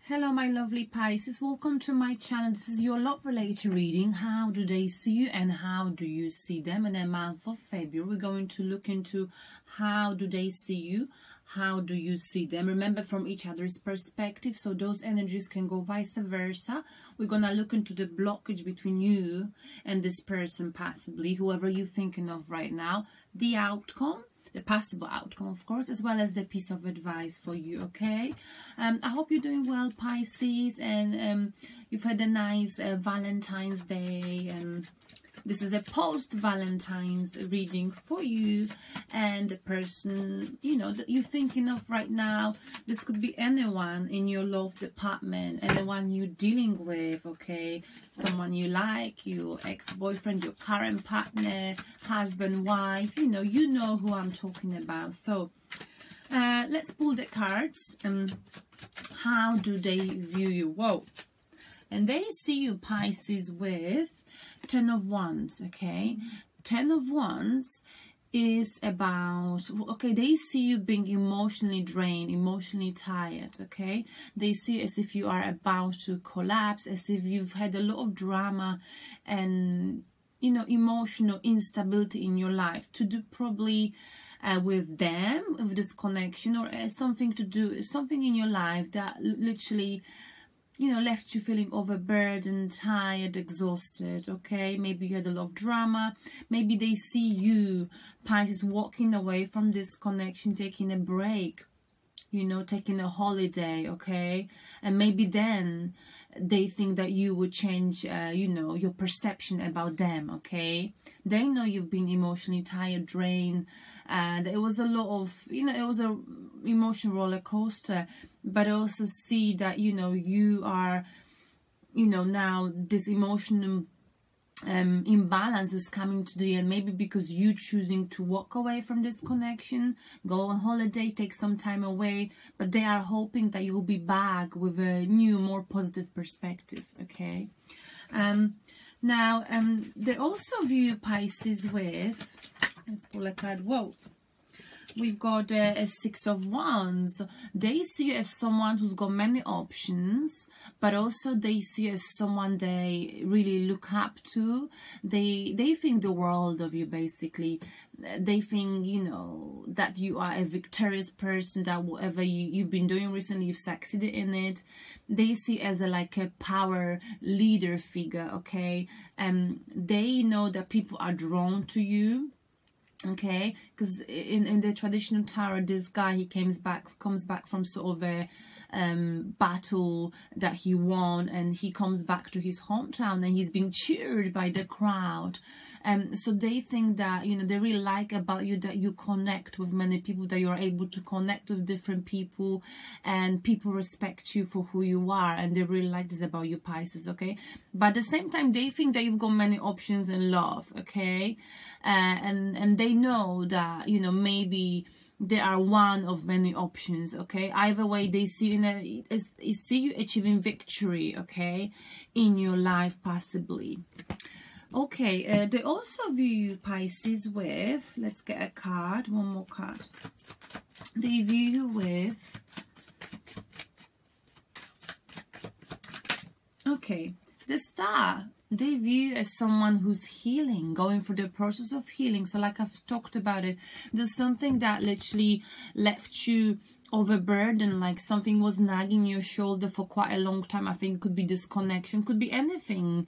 Hello my lovely Pisces, welcome to my channel. This is your love related reading. How do they see you and how do you see them in the month of February? We're going to look into how do they see you, how do you see them. Remember, from each other's perspective, so those energies can go vice versa. We're gonna look into the blockage between you and this person, possibly whoever you're thinking of right now, the outcome, the possible outcome, of course, as well as the piece of advice for you. Okay, I hope you're doing well, Pisces, and you've had a nice Valentine's Day, and this is a post-Valentine's reading for you and the person, you know, that you're thinking of right now. This could be anyone in your love department, anyone you're dealing with, okay? Someone you like, your ex-boyfriend, your current partner, husband, wife, you know who I'm talking about. So let's pull the cards. How do they view you? Whoa. And they see you, Pisces, with 10 of Wands, okay? 10 of Wands is about, okay, they see you being emotionally drained, emotionally tired, okay? They see you as if you are about to collapse, as if you've had a lot of drama and, you know, emotional instability in your life, to do probably with them, with this connection, or something to do, something in your life that literally, you know, left you feeling overburdened, tired, exhausted, okay? Maybe you had a lot of drama. Maybe they see you, Pisces, walking away from this connection, taking a break, you know, taking a holiday, okay? And maybe then they think that you would change, you know, your perception about them, okay? They know you've been emotionally tired, drained, and it was a lot of, you know, it was a emotional roller coaster. But also see that, you know, you are, you know, now this emotional imbalance is coming to the end, maybe because you choosing to walk away from this connection, go on holiday, take some time away, but they are hoping that you will be back with a new, more positive perspective, okay? Now, they also view Pisces with, let's pull a card, whoa. We've got a 6 of Wands. They see you as someone who's got many options, but also they see you as someone they really look up to. They think the world of you, basically. They think, you know, that you are a victorious person, that whatever you've been doing recently, you've succeeded in it. They see you as like a power leader figure, okay? They know that people are drawn to you. Okay, because in the traditional tarot, this guy, he comes back from sort of a battle that he won, and he comes back to his hometown and he's being cheered by the crowd. So they think that, you know, they really like about you that you connect with many people, that you're able to connect with different people, and people respect you for who you are, and they really like this about you, Pisces, okay? But at the same time, they think that you've got many options in love, okay? And they know that, you know, maybe they are one of many options, okay? Either way, they see you achieving victory, okay, in your life, possibly. Okay, they also view you, Pisces, with, let's get a card, one more card. They view you with, okay, the Star. They view you as someone who's healing, going through the process of healing. So like I've talked about it, there's something that literally left you overburdened, like something was nagging your shoulder for quite a long time. I think it could be disconnection, could be anything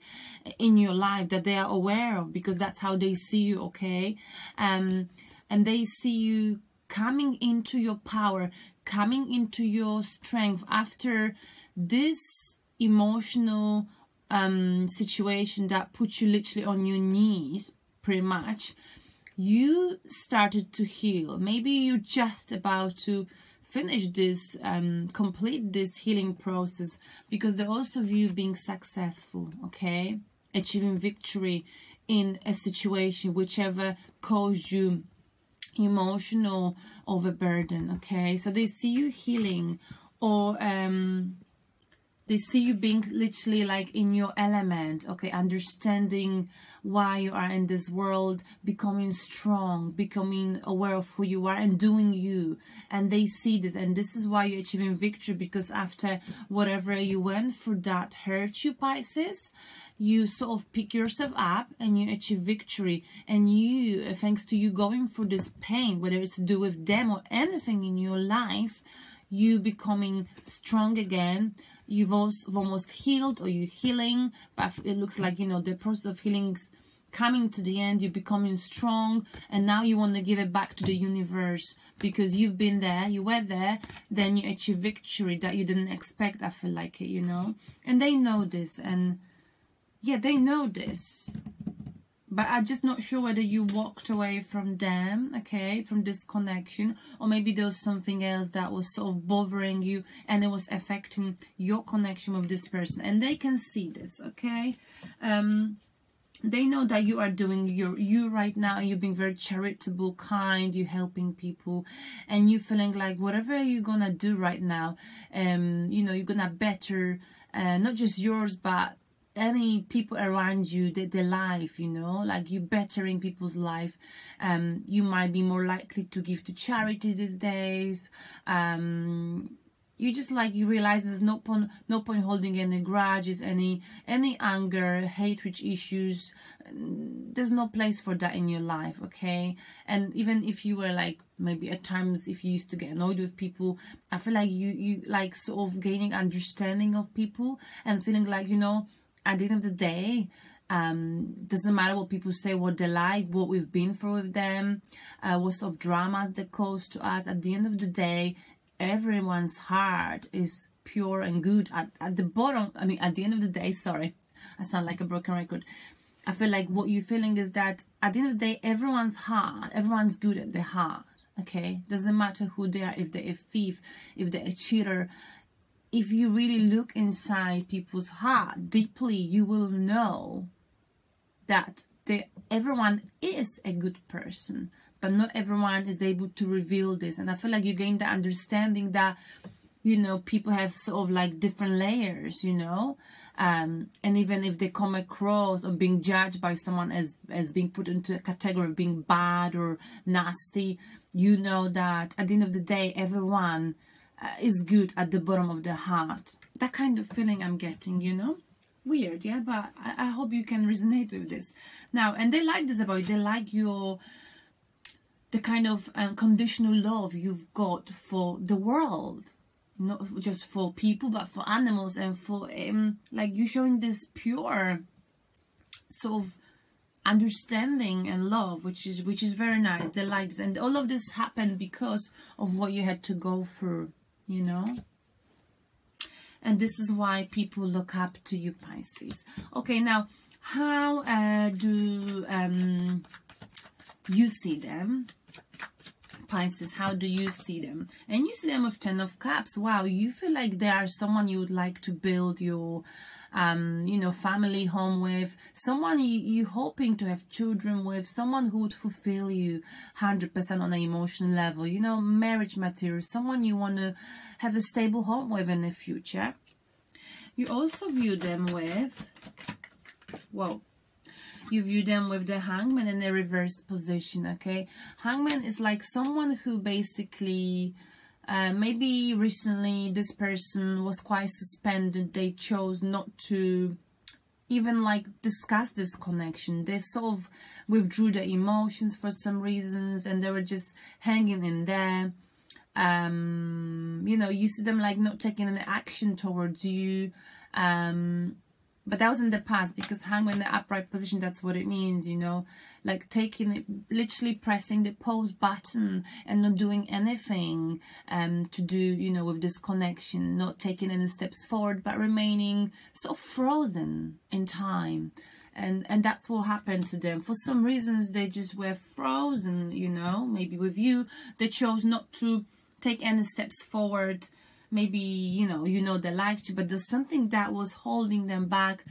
in your life that they are aware of, because that's how they see you, okay? And they see you coming into your power, coming into your strength after this emotional situation that put you literally on your knees, pretty much. You started to heal. Maybe you're just about to finish this, complete this healing process, because they also view being successful, okay? Achieving victory in a situation, whichever caused you emotional overburden, okay? So they see you healing, or They see you being literally like in your element, okay, understanding why you are in this world, becoming strong, becoming aware of who you are and doing you. And they see this, and this is why you're achieving victory, because after whatever you went through that hurt you, Pisces, you sort of pick yourself up and you achieve victory. And you, thanks to you going through this pain, whether it's to do with them or anything in your life, you becoming strong again. You've almost healed, or you're healing, but it looks like, you know, the process of healing's coming to the end. You're becoming strong, and now you want to give it back to the universe, because you've been there, you were there, then you achieve victory that you didn't expect. I feel like it, you know, and they know this, and yeah, they know this. But I'm just not sure whether you walked away from them, okay, from this connection, or maybe there was something else that was sort of bothering you and it was affecting your connection with this person. And they can see this, okay? They know that you are doing you right now. You're being very charitable, kind, you're helping people, and you're feeling like whatever you're gonna do right now, you know, you're gonna better, not just yours, but any people around you, their life, you know, like you bettering people's life. You might be more likely to give to charity these days. You just like, you realize there's no point holding any grudges, any anger, hatred issues. There's no place for that in your life, okay? And even if you were like, maybe at times if you used to get annoyed with people, I feel like you like sort of gaining understanding of people and feeling like, you know, at the end of the day, doesn't matter what people say, what they like, what we've been through with them, what sort of dramas they cause to us. At the end of the day, everyone's heart is pure and good. At the bottom, I mean, at the end of the day, sorry, I sound like a broken record. I feel like what you're feeling is that at the end of the day, everyone's heart, everyone's good at their heart, okay? Doesn't matter who they are, if they're a thief, if they're a cheater. If you really look inside people's heart deeply, you will know that everyone is a good person, but not everyone is able to reveal this. And I feel like you gain the understanding that, you know, people have sort of like different layers, you know, and even if they come across or being judged by someone as being put into a category of being bad or nasty, you know that at the end of the day, everyone is good at the bottom of the heart. That kind of feeling I'm getting, you know. Weird, yeah, but I hope you can resonate with this. Now, and they like this about you. They like the kind of unconditional love you've got for the world, not just for people, but for animals, and for like you showing this pure sort of understanding and love, which is very nice. They like this, and all of this happened because of what you had to go through, you know. And this is why people look up to you, Pisces. Okay, now how do you see them, Pisces? How do you see them? And you see them with 10 of Cups. Wow, you feel like they are someone you would like to build your you know, family home with, someone you hoping to have children with, someone who would fulfill you 100% on an emotional level, you know, marriage material, someone you want to have a stable home with in the future. You also view them with, whoa, you view them with the Hangman in a reverse position, okay? Hangman is like someone who basically, maybe recently this person was quite suspended. They chose not to even like discuss this connection. They sort of withdrew their emotions for some reasons, and they were just hanging in there. You know, you see them like not taking any action towards you. But that was in the past, because Hangman in the upright position, that's what it means, you know, like taking it, literally pressing the pause button and not doing anything to do, you know, with this connection, not taking any steps forward, but remaining sort of frozen in time. And that's what happened to them. For some reasons, they just were frozen, you know. Maybe with you, they chose not to take any steps forward. Maybe, you know, they liked you, but there's something that was holding them back,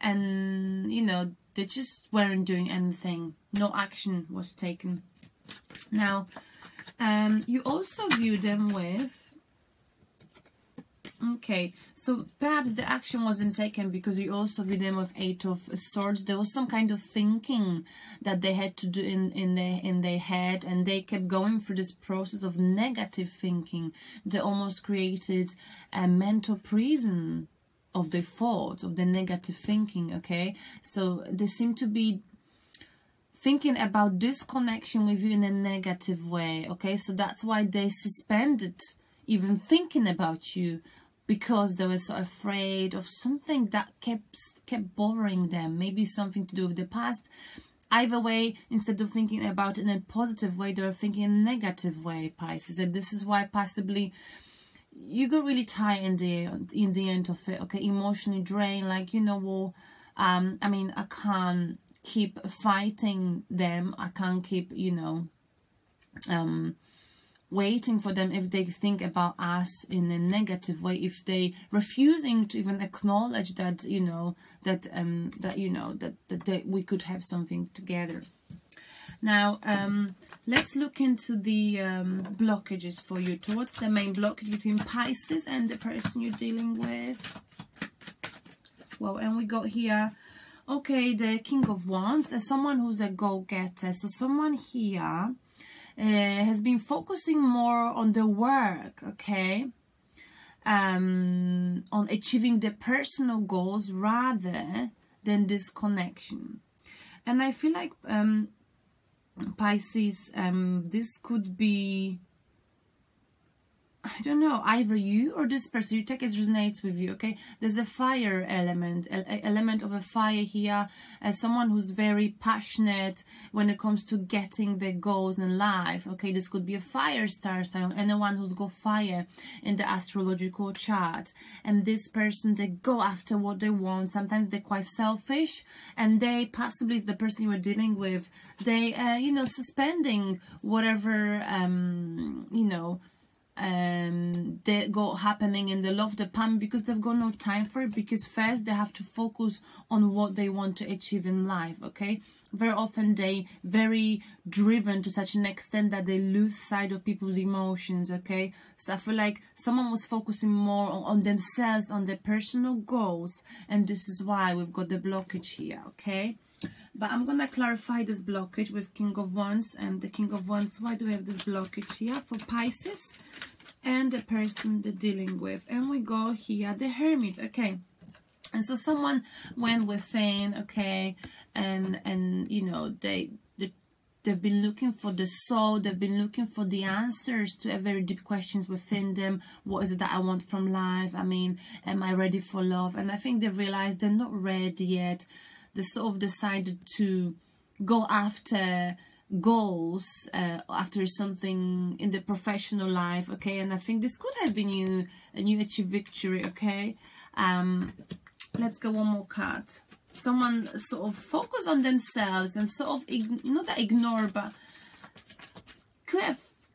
and, you know, they just weren't doing anything. No action was taken. Now, you also view them with Okay, so perhaps the action wasn't taken because you also view them with Eight of Swords. There was some kind of thinking that they had to do in their head, and they kept going through this process of negative thinking. They almost created a mental prison of the thoughts, of the negative thinking. Okay, so they seem to be thinking about disconnection with you in a negative way. Okay, so that's why they suspended even thinking about you, because they were so afraid of something that kept bothering them, maybe something to do with the past. Either way, instead of thinking about it in a positive way, they were thinking in a negative way, Pisces. And this is why possibly you got really tired in the end of it. Okay, emotionally drained, like, you know, well, I mean, I can't keep fighting them. I can't keep, you know, waiting for them if they think about us in a negative way, if they refusing to even acknowledge that, you know, that we could have something together. Now let's look into the blockages for you. What's the main blockage between Pisces and the person you're dealing with? Well, and we got here, okay, the King of Wands, as someone who's a go-getter. So someone here has been focusing more on the work, okay, on achieving the personal goals rather than this connection. And I feel like Pisces, this could be, I don't know, either you or this person. You take it resonates with you, okay? There's a fire element, element of a fire here, as someone who's very passionate when it comes to getting their goals in life, okay? This could be a fire star sign, anyone who's got fire in the astrological chart. And this person, they go after what they want. Sometimes they're quite selfish, and they possibly is the person you are dealing with. They, you know, suspending whatever, you know, they go happening in the love department, because they've got no time for it, because first they have to focus on what they want to achieve in life, okay? Very often they very driven to such an extent that they lose sight of people's emotions, okay? So I feel like someone was focusing more on themselves, on their personal goals, and this is why we've got the blockage here, okay? But I'm gonna clarify this blockage with King of Wands. And the King of Wands, why do we have this blockage here for Pisces and the person they're dealing with? And we go here, the Hermit, okay? And so someone went within, okay, and you know, they've been looking for the soul. They've been looking for the answers to a very deep questions within them. What is it that I want from life? I mean, am I ready for love? And I think they realized they're not ready yet. They sort of decided to go after goals, after something in the professional life, okay? And I think this could have been a new achieve victory, okay? Let's go one more card. Someone sort of focus on themselves and sort of not that ignore, but could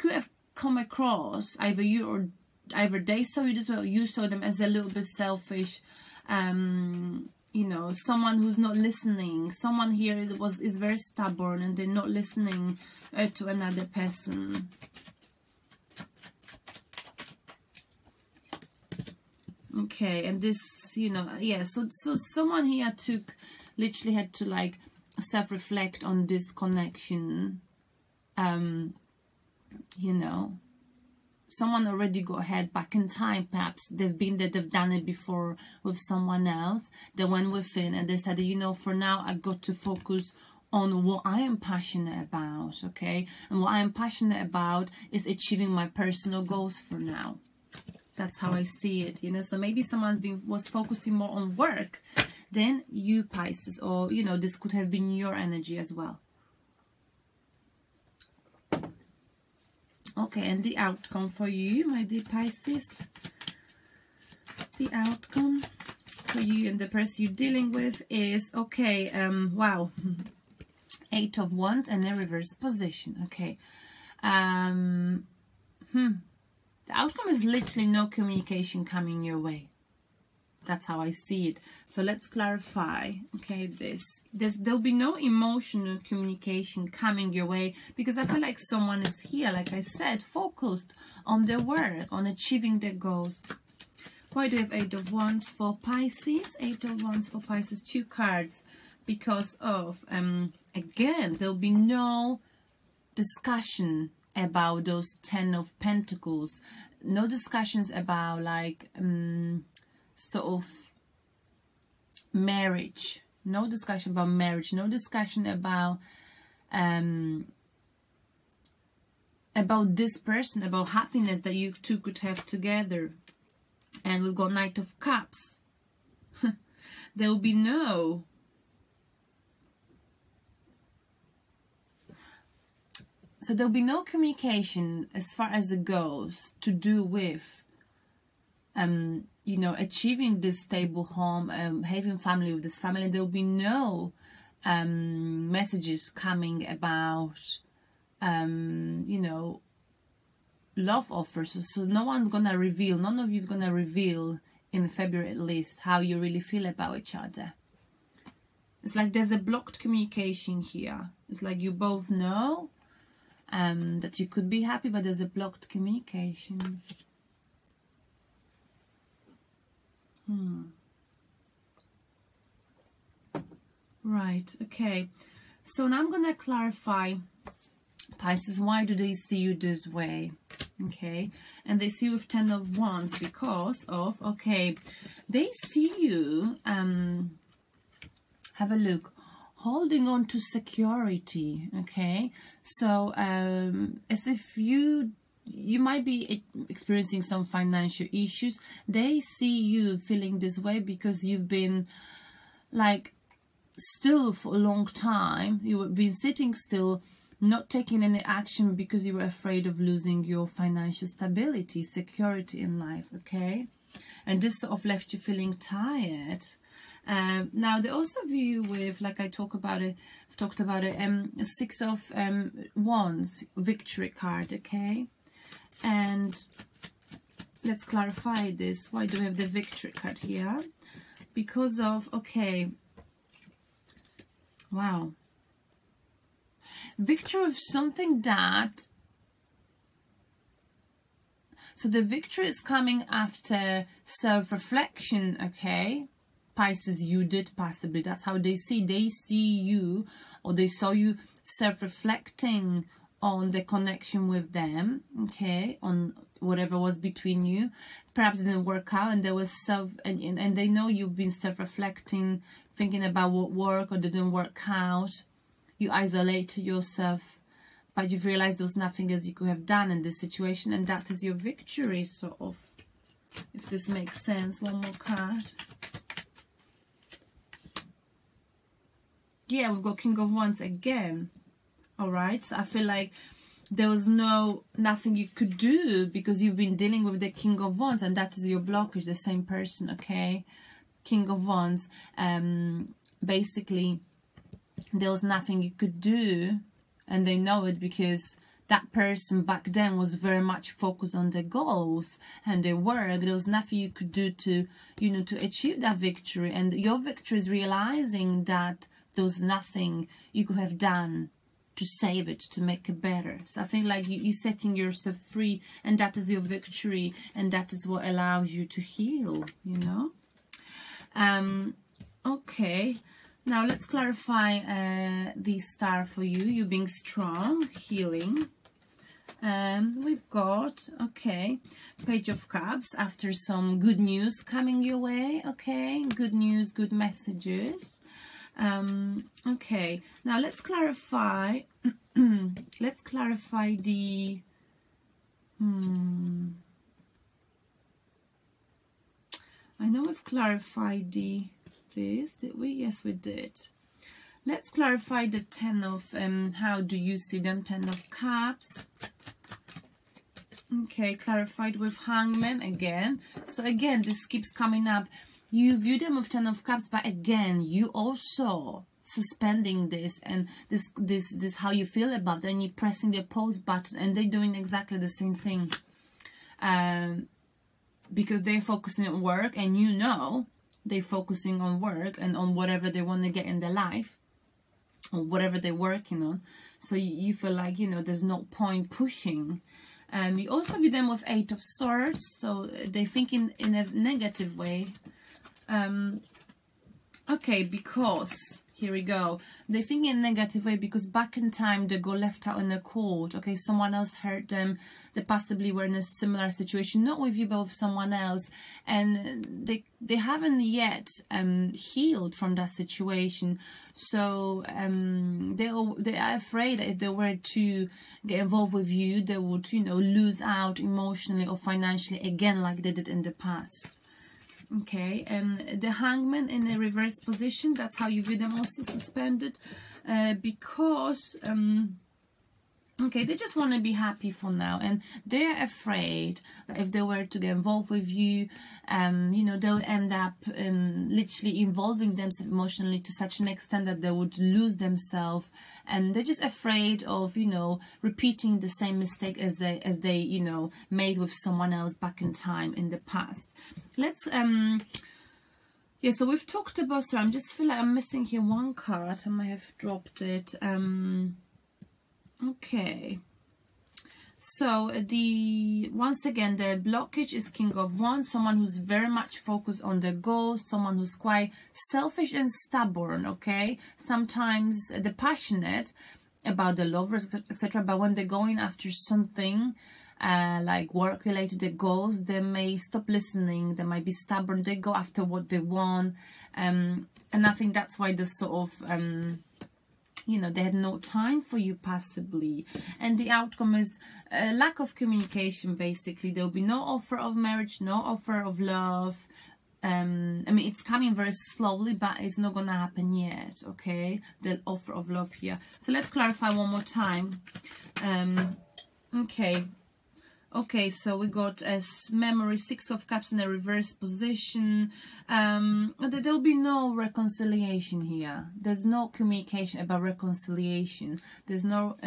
have come across either you or either they saw you this way, or you saw them as a little bit selfish. You know, someone who's not listening. Someone here is very stubborn, and they're not listening to another person. Okay, and this, you know, yeah, so someone here literally had to like self-reflect on this connection. You know, someone already got ahead back in time. Perhaps they've done it before with someone else. They went within and they said, you know, for now I got to focus on what I am passionate about, okay? And what I am passionate about is achieving my personal goals for now. That's how I see it, you know. So maybe someone's was focusing more on work than you, Pisces, or, you know, this could have been your energy as well. Okay, and the outcome for you, my dear Pisces. The outcome for you and the person you're dealing with is, okay, wow, 8 of Wands and a reverse position, okay. The outcome is literally no communication coming your way. That's how I see it. So let's clarify, okay, there'll be no emotional communication coming your way, because I feel like someone is here, like I said, focused on their work, on achieving their goals. Why do we have 8 of Wands for Pisces? 8 of Wands for Pisces, 2 cards. Because of, again, there'll be no discussion about those 10 of Pentacles. No discussions about like sort of marriage. No discussion about marriage. No discussion about this person, about happiness that you two could have together. And we've got Knight of Cups. There will be no so there'll be no communication as far as it goes to do with you know, achieving this stable home, having family with this family. There'll be no messages coming about you know, love offers. So no one's gonna reveal, none of you is gonna reveal in February at least how you really feel about each other. It's like there's a blocked communication here. It's like you both know that you could be happy, but there's a blocked communication. Right, okay. So now I'm gonna clarify, Pisces, why do they see you this way? Okay, and they see you with 10 of Wands because of, okay, they see you, have a look, holding on to security, okay? So, as if you might be experiencing some financial issues. They see you feeling this way because you've been, like, still for a long time. You've been sitting still, not taking any action because you were afraid of losing your financial stability, security in life, okay? And this sort of left you feeling tired. Now they also view with, like I talked about it, 6 of Wands, victory card, okay? And let's clarify this. Why do we have the victory card here? Because of, okay, wow, victory of something that, so the victory is coming after self-reflection, okay? Pisces, you did possibly, that's how they see you, or they saw you self-reflecting on the connection with them, okay, on whatever was between you. Perhaps it didn't work out, and there was and they know you've been self-reflecting, thinking about what worked or didn't work out. You isolate yourself, but you've realized there was nothing else you could have done in this situation, and that is your victory, sort of, if this makes sense. One more card. Yeah, we've got King of Wands again. All right, so I feel like there was nothing you could do because you've been dealing with the King of Wands, and that is your blockage, the same person, okay? King of Wands, basically there was nothing you could do, and they know it because that person back then was very much focused on their goals and their work. There was nothing you could do to, you know, to achieve that victory, and your victory is realizing that there was nothing you could have done to save it, to make it better. So I think like you're setting yourself free, and that is your victory, and that is what allows you to heal, you know. Okay, now let's clarify the star for you. You being strong, healing. We've got, okay, Page of Cups after some good news coming your way, okay, good news, good messages. Okay, now let's clarify let's clarify the I know we've clarified this, did we? Yes, we did. Let's clarify the 10 of how do you see them? 10 of Cups. Okay, clarified with Hangman again. So again, this keeps coming up. You view them with 10 of Cups, but again, you also suspending this, and this how you feel about it, and you're pressing the pause button, and they're doing exactly the same thing. Because they're focusing on work, and you know they're focusing on work and on whatever they want to get in their life, or whatever they're working on. So you feel like, you know, there's no point pushing You also view them with 8 of Swords, so they think in a negative way. Okay, because here we go. They think in a negative way because back in time they got left out in the court. Okay, someone else hurt them. They possibly were in a similar situation, not with you, but with someone else, and they haven't yet healed from that situation. So they are afraid that if they were to get involved with you, they would, you know, lose out emotionally or financially again, like they did in the past. Okay, and the Hangman in a reverse position, that's how you view them, also suspended, because okay, they just want to be happy for now, and they're afraid that if they were to get involved with you, you know, they'll end up literally involving themselves emotionally to such an extent that they would lose themselves, and they're just afraid of, you know, repeating the same mistake as they you know, made with someone else back in time in the past. Let's yeah, so we've talked about, so I'm just feel like I'm missing here one card. I might have dropped it. Okay, so once again the blockage is King of Wands, someone who's very much focused on their goals, someone who's quite selfish and stubborn. Okay, sometimes they're passionate about the lovers, etc., but when they're going after something like work related, their goals, they may stop listening, they might be stubborn, they go after what they want, and I think that's why this sort of you know, they had no time for you possibly, and the outcome is a lack of communication. Basically, there will be no offer of marriage, no offer of love. I mean, it's coming very slowly, but it's not gonna happen yet. Okay, the offer of love here. So let's clarify one more time. Okay, so we got a memory, 6 of Cups in a reverse position. There'll be no reconciliation here. There's no communication about reconciliation. There's no,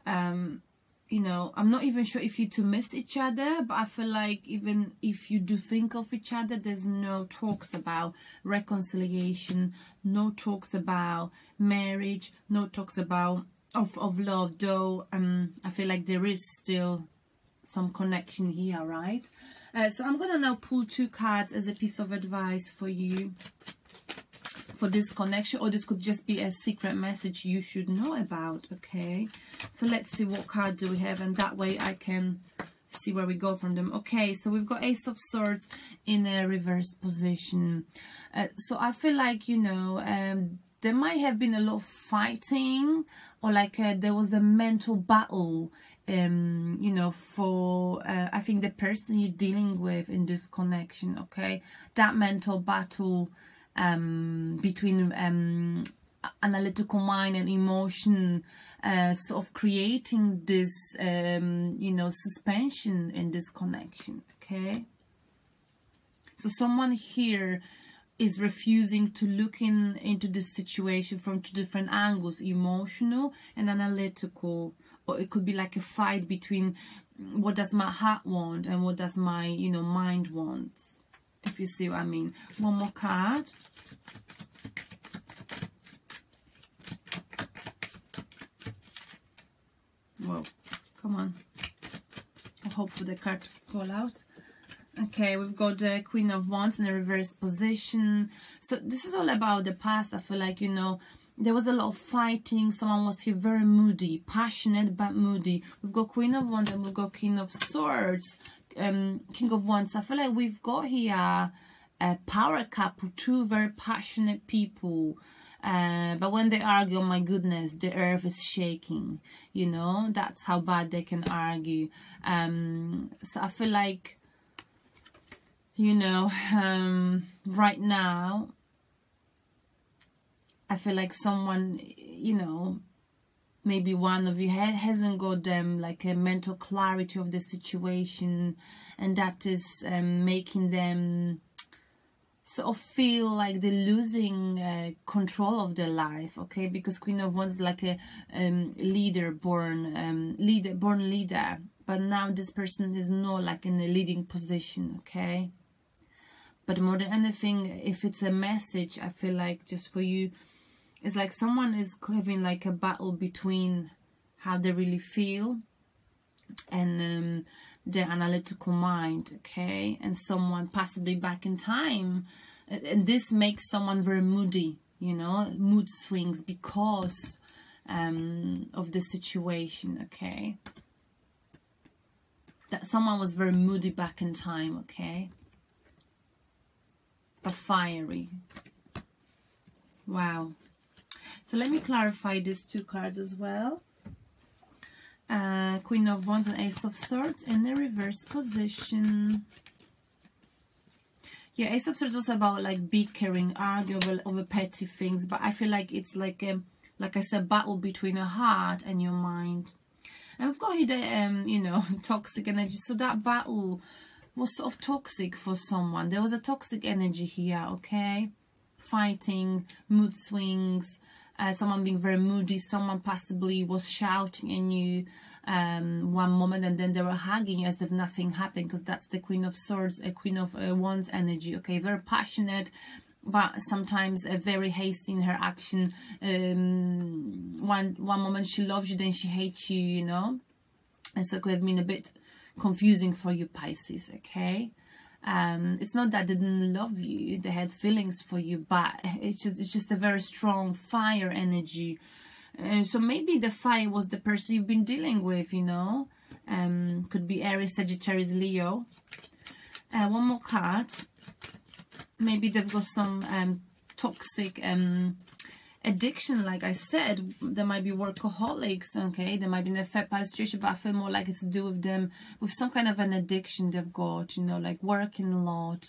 you know, I'm not even sure if you two miss each other, but I feel like even if you do think of each other, there's no talks about reconciliation, no talks about marriage, no talks about of love, though I feel like there is still some connection here, right? So I'm gonna now pull 2 cards as a piece of advice for you for this connection, or this could just be a secret message you should know about. Okay, so let's see what card do we have, and that way I can see where we go from them. Okay, so we've got Ace of Swords in a reverse position. So I feel like, you know, there might have been a lot of fighting, or like there was a mental battle, you know, for I think the person you're dealing with in this connection. Okay, that mental battle between analytical mind and emotion, sort of creating this you know, suspension in this connection. Okay, so someone here is refusing to look into this situation from 2 different angles, emotional and analytical. Or it could be like a fight between what does my heart want and what does my, you know, mind want, if you see what I mean. One more card. Whoa, come on. I hope for the card to fall out. Okay, we've got the Queen of Wands in a reverse position. So this is all about the past. I feel like, you know, there was a lot of fighting. Someone was here very moody, passionate but moody. We've got Queen of Wands and we've got King of Swords, King of Wands. I feel like we've got here a power couple, 2 very passionate people. But when they argue, oh my goodness, the earth is shaking. You know, that's how bad they can argue. So I feel like, you know, right now, I feel like someone, you know, maybe one of you hasn't got them like a mental clarity of the situation, and that is making them sort of feel like they're losing control of their life. Okay, because Queen of Wands is like a born leader, but now this person is not like in a leading position. Okay, but more than anything, if it's a message, I feel like just for you, it's like someone is having like a battle between how they really feel and the analytical mind, okay, and someone possibly back in time, and this makes someone very moody, you know, mood swings because of the situation, okay, that someone was very moody back in time, okay, but fiery. Wow. So let me clarify these two cards as well. Queen of Wands and Ace of Swords in the reverse position. Yeah, Ace of Swords is also about like bickering, arguing over petty things, but I feel like it's like I said, battle between your heart and your mind. And we've got here the you know, toxic energy. So that battle was sort of toxic for someone. There was a toxic energy here, okay? Fighting, mood swings, someone being very moody, someone possibly was shouting at you one moment and then they were hugging you as if nothing happened, because that's the Queen of Swords, a Queen of Wands energy, okay? Very passionate, but sometimes very hasty in her action. One moment she loves you, then she hates you, you know? And so it could have been a bit confusing for you, Pisces, okay? It's not that they didn't love you, they had feelings for you, but it's just a very strong fire energy. So maybe the fire was the person you've been dealing with, you know. Could be Aries, Sagittarius, Leo. One more card. Maybe they've got some toxic addiction, like I said. There might be workaholics, okay? There might be a third party situation, but I feel more like it's to do with them, with some kind of an addiction they've got, you know, like working a lot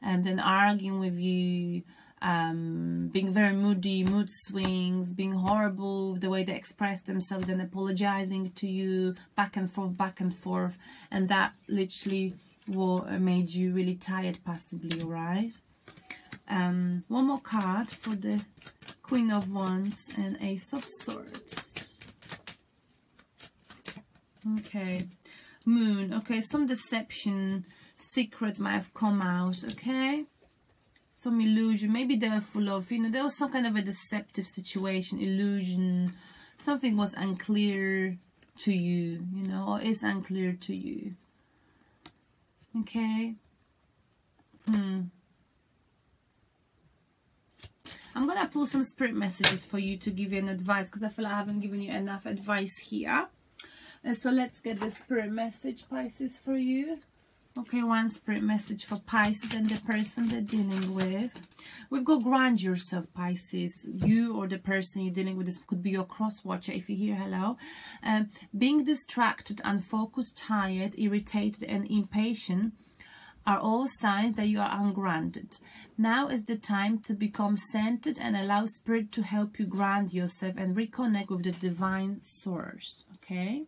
and then arguing with you, being very moody, mood swings, being horrible, the way they express themselves, then apologizing to you, back and forth, and that literally what made you really tired, possibly, alright? One more card for the Queen of Wands and Ace of Swords. Okay, Moon. Okay, some deception, secrets might have come out, okay? Some illusion, maybe they were full of, you know, there was some kind of a deceptive situation, illusion, something was unclear to you, you know, or is unclear to you, okay? I'm gonna pull some spirit messages for you to give you an advice, because I feel like I haven't given you enough advice here. So let's get the spirit message, Pisces, for you. Okay, one spirit message for Pisces and the person they're dealing with. We've got ground yourself, Pisces. You or the person you're dealing with, this could be your cross watcher if you hear hello. Being distracted, unfocused, tired, irritated and impatient are all signs that you are ungrounded. Now is the time to become centered and allow spirit to help you ground yourself and reconnect with the divine source, okay?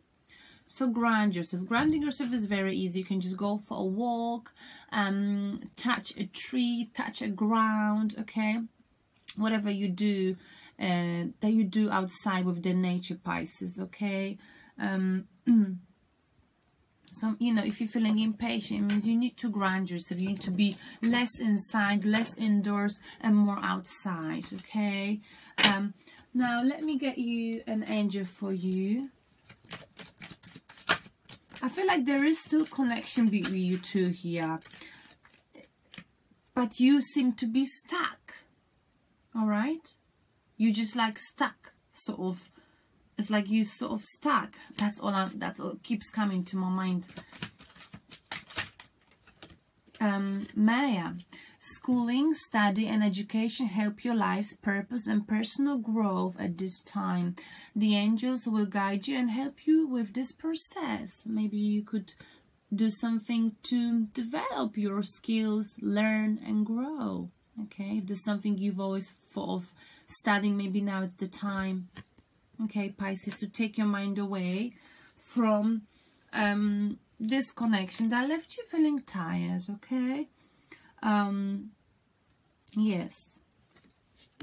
So ground yourself. Grounding yourself is very easy. You can just go for a walk, touch a tree, touch a ground, okay? Whatever you do, that you do outside with the nature, Pisces, okay? So, you know, if you're feeling impatient, it means you need to ground yourself. You need to be less inside, less indoors, and more outside, okay? Now, let me get you an angel for you. I feel like there is still connection between you two here, but you seem to be stuck, all right? You just like stuck, sort of. It's like you sort of stuck. That's all keeps coming to my mind. Maya, schooling, study and education help your life's purpose and personal growth at this time. The angels will guide you and help you with this process. Maybe you could do something to develop your skills, learn and grow. Okay, if there's something you've always thought of studying, maybe now it's the time. Okay, Pisces, to take your mind away from this connection that left you feeling tired, okay? Yes.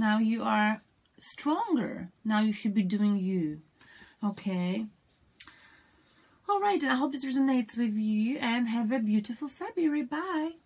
Now you are stronger. Now you should be doing you, okay? All right, I hope this resonates with you and have a beautiful February. Bye.